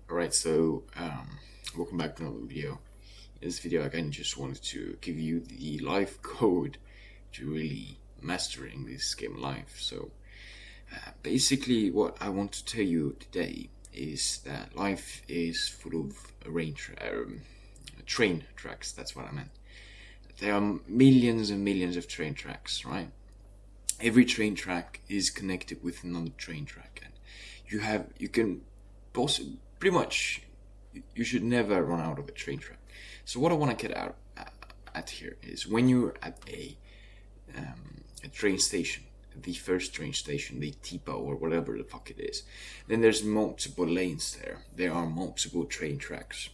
Alright, welcome back to another video. In this video, I kind of just wanted to give you the life code to really mastering this game life. Basically, what I want to tell you today is that life is full of train tracks. That's what I meant. There are millions and millions of train tracks, right? Every train track is connected with another train track, and you can pretty much you should never run out of a train track. So what I want to get out at here is when you're at a train station, the first train station, the tipo or whatever the fuck it is, then there's multiple lanes there. There are multiple train tracks,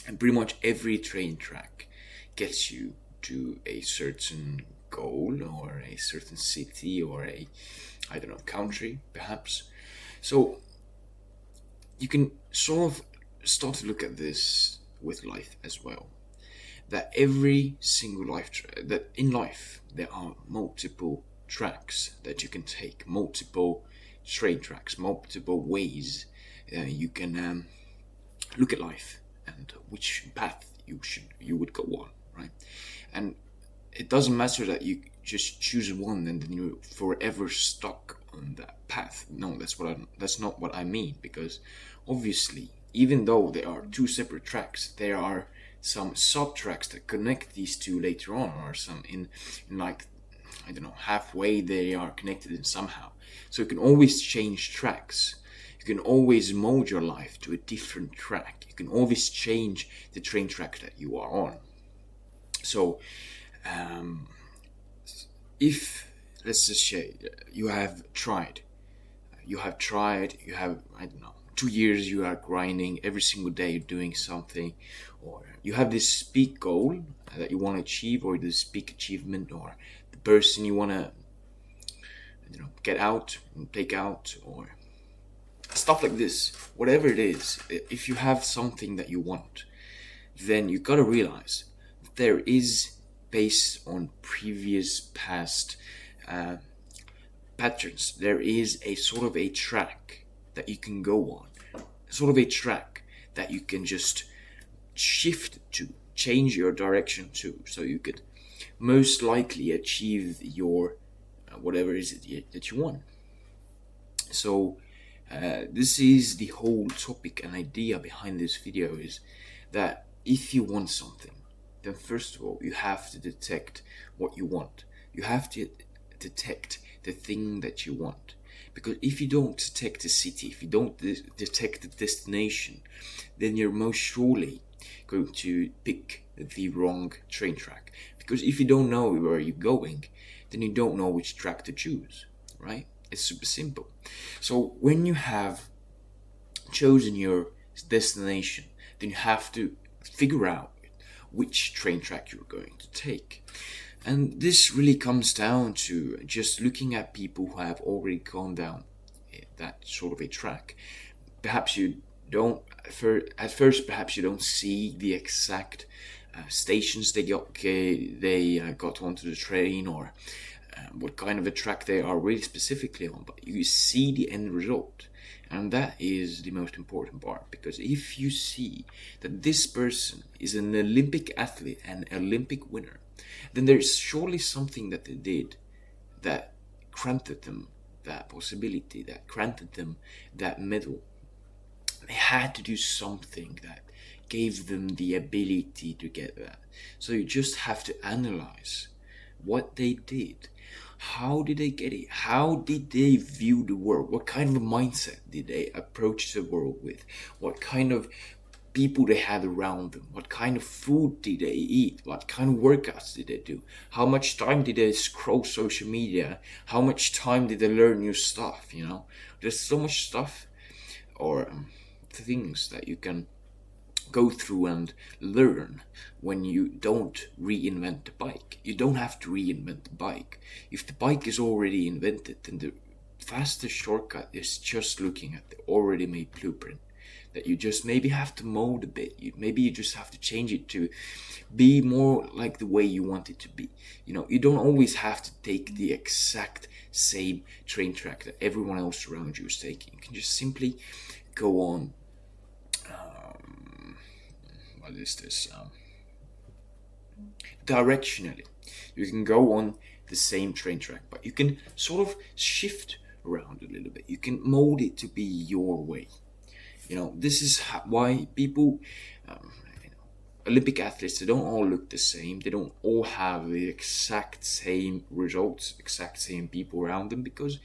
and pretty much every train track gets you to a certain goal or a certain city or I don't know, country perhaps. So you can sort of start to look at this with life as well. That every single that in life there are multiple tracks that you can take, multiple train tracks, multiple ways you can look at life and which path you would go on, right? And it doesn't matter that you just choose one and then you're forever stuck on that path. No, that's not what I mean, because obviously, even though there are two separate tracks, there are some sub tracks that connect these two later on, or some in like, I don't know, halfway they are connected in somehow. So you can always change tracks. You can always mold your life to a different track. You can always change the train track that you are on. So um, if, let's just say, you have I don't know, 2 years you are grinding every single day doing something, or you have this big goal that you want to achieve, or this big achievement, or the person you want to, get out and take out, or stuff like this, whatever it is. If you have something that you want, then you gotta realize that there is, based on previous past uh, patterns, there is a sort of a track that you can go on, sort of a track that you can just shift to, change your direction to, so you could most likely achieve your whatever is it that you want. So this is the whole topic and idea behind this video, is that if you want something, then first of all you have to detect what you want. You have to detect the thing that you want, because if you don't detect the city, if you don't detect the destination, then you're most surely going to pick the wrong train track. Because if you don't know where you're going, then you don't know which track to choose, right? It's super simple. So when you have chosen your destination, then you have to figure out which train track you're going to take. And this really comes down to just looking at people who have already gone down that sort of a track. Perhaps you don't, at first, perhaps you don't see the exact stations they got onto the train, or what kind of a track they are really specifically on, but you see the end result. And that is the most important part, because if you see that this person is an Olympic athlete and Olympic winner, then there's surely something that they did that granted them that possibility, that granted them that medal. They had to do something that gave them the ability to get that. So you just have to analyze what they did. How did they get it? How did they view the world? What kind of mindset did they approach the world with? What kind of people they had around them? What kind of food did they eat? What kind of workouts did they do? How much time did they scroll social media? How much time did they learn new stuff? There's so much stuff, or things that you can go through and learn when you don't reinvent the bike. You don't have to reinvent the bike. If the bike is already invented, then the fastest shortcut is just looking at the already made blueprint that you just maybe have to mold a bit. Maybe you just have to change it to be more like the way you want it to be. You don't always have to take the exact same train track that everyone else around you is taking. You can just simply go on what is this? Directionally, you can go on the same train track, but you can sort of shift around a little bit. You can mold it to be your way. This is why people, um, you know, Olympic athletes, they don't all look the same. They don't all have the exact same results, exact same people around them, because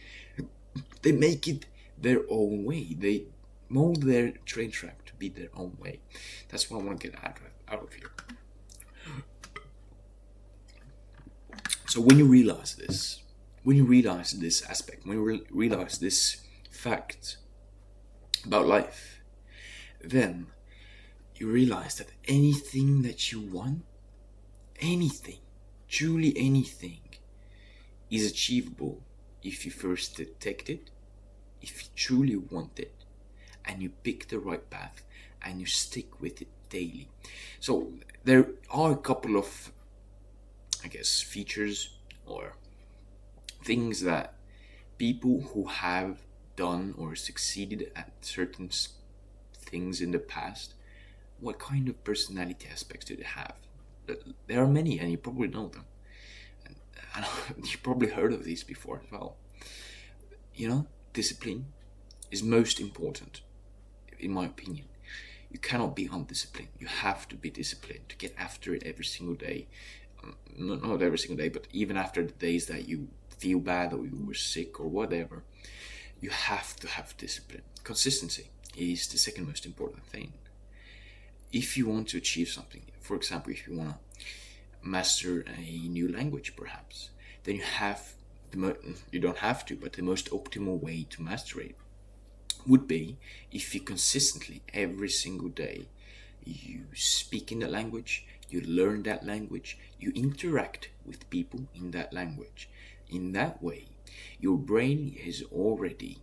they make it their own way. They mold their train track to be their own way. That's what I want to get out of here. So when you realize this, aspect, when you realize this fact about life, then you realize that anything that you want, anything, truly anything, is achievable if you first detect it, if you truly want it, and you pick the right path and you stick with it daily. So there are a couple of, I guess, features or things that people who have done or succeeded at certain things in the past, what kind of personality aspects do they have? There are many, and you probably know them. And you probably heard of these before as well. Discipline is most important, in my opinion. You cannot be undisciplined. You have to be disciplined to get after it every single day. Not every single day, but even after the days that you feel bad or you were sick or whatever, you have to have discipline. Consistency is the second most important thing. If you want to achieve something, for example, if you want to master a new language, perhaps, then you don't have to, but the most optimal way to master it would be if you consistently, every single day, you speak in that language, you learn that language, you interact with people in that language. In that way, your brain is already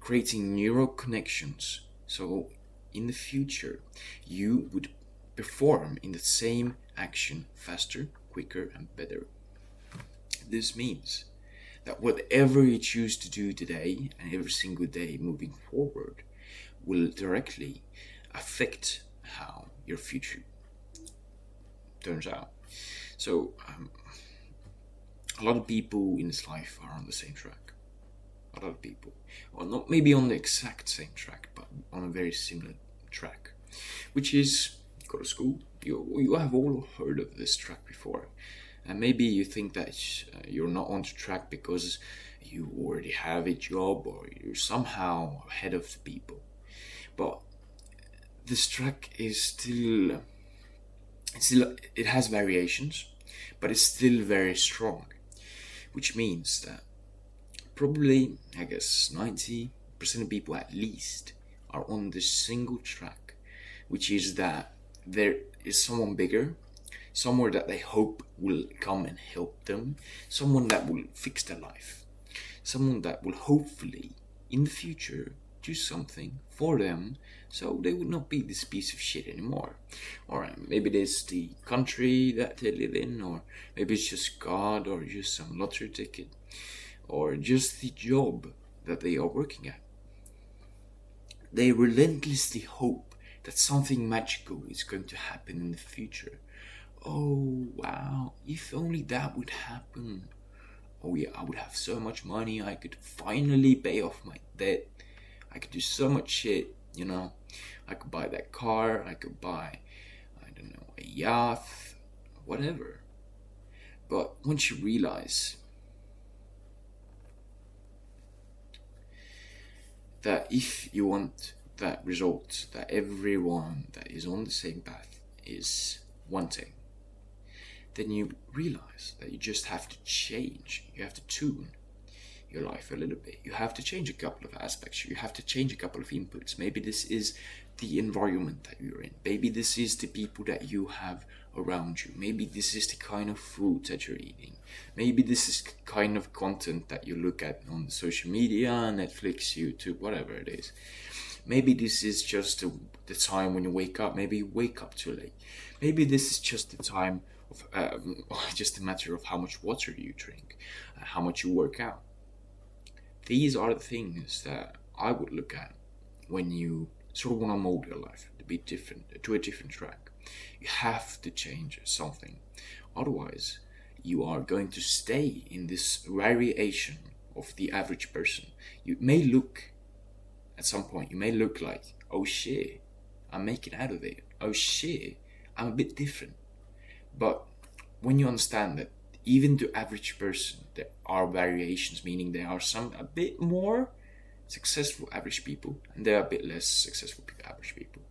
creating neural connections. So in the future, you would perform in the same action faster, quicker, and better. This means that whatever you choose to do today and every single day moving forward will directly affect how your future turns out. So a lot of people in this life are on the same track. A lot of people, or not maybe on the exact same track, but on a very similar track, which is go to school. You have all heard of this track before, and maybe you think that you're not on the track because you already have a job or you're somehow ahead of the people. But this track is still, it has variations, but it's still very strong, which means that probably, I guess, 90% of people at least are on this single track, which is that there is someone bigger, somewhere that they hope will come and help them, someone that will fix their life, someone that will hopefully in the future do something for them so they would not be this piece of shit anymore. Or maybe it's the country that they live in, or maybe it's just God, or just some lottery ticket, or just the job that they are working at. They relentlessly hope that something magical is going to happen in the future. Oh wow, if only that would happen. Oh yeah, I would have so much money, I could finally pay off my debt. I could do so much shit, I could buy that car, I could buy, I don't know, a yacht, whatever. But once you realize that if you want that result that everyone that is on the same path is wanting, then you realize that you just have to change. You have to tune your life a little bit. You have to change a couple of aspects. You have to change a couple of inputs. Maybe this is the environment that you're in. Maybe this is the people that you have around you. Maybe this is the kind of food that you're eating. Maybe this is the kind of content that you look at on social media, Netflix, YouTube, whatever it is. Maybe this is just the time when you wake up. Maybe you wake up too late. Maybe this is just the time of, just a matter of how much water you drink, how much you work out. These are the things that I would look at when you sort of want to mold your life to be different, to a different track, you have to change something. Otherwise, you are going to stay in this variation of the average person. You may look, at some point, you may look like, oh shit, I'm making out of it. Oh shit, I'm a bit different. But when you understand that even the average person, there are variations, meaning there are some a bit more successful average people, and there are a bit less successful average people.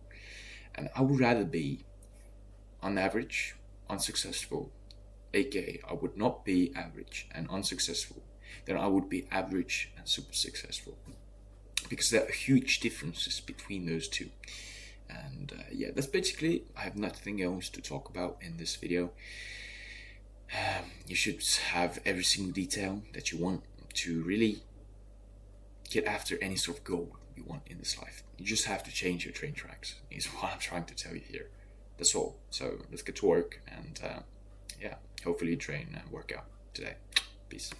And I would rather be on average, unsuccessful, aka I would not be average and unsuccessful, than I would be average and super successful. Because there are huge differences between those two. And yeah, that's basically, I have nothing else to talk about in this video. You should have every single detail that you want to really get after any sort of goal you want in this life. You just have to change your train tracks, is what I'm trying to tell you here. That's all. So let's get to work, and yeah, hopefully you train and work out today. Peace.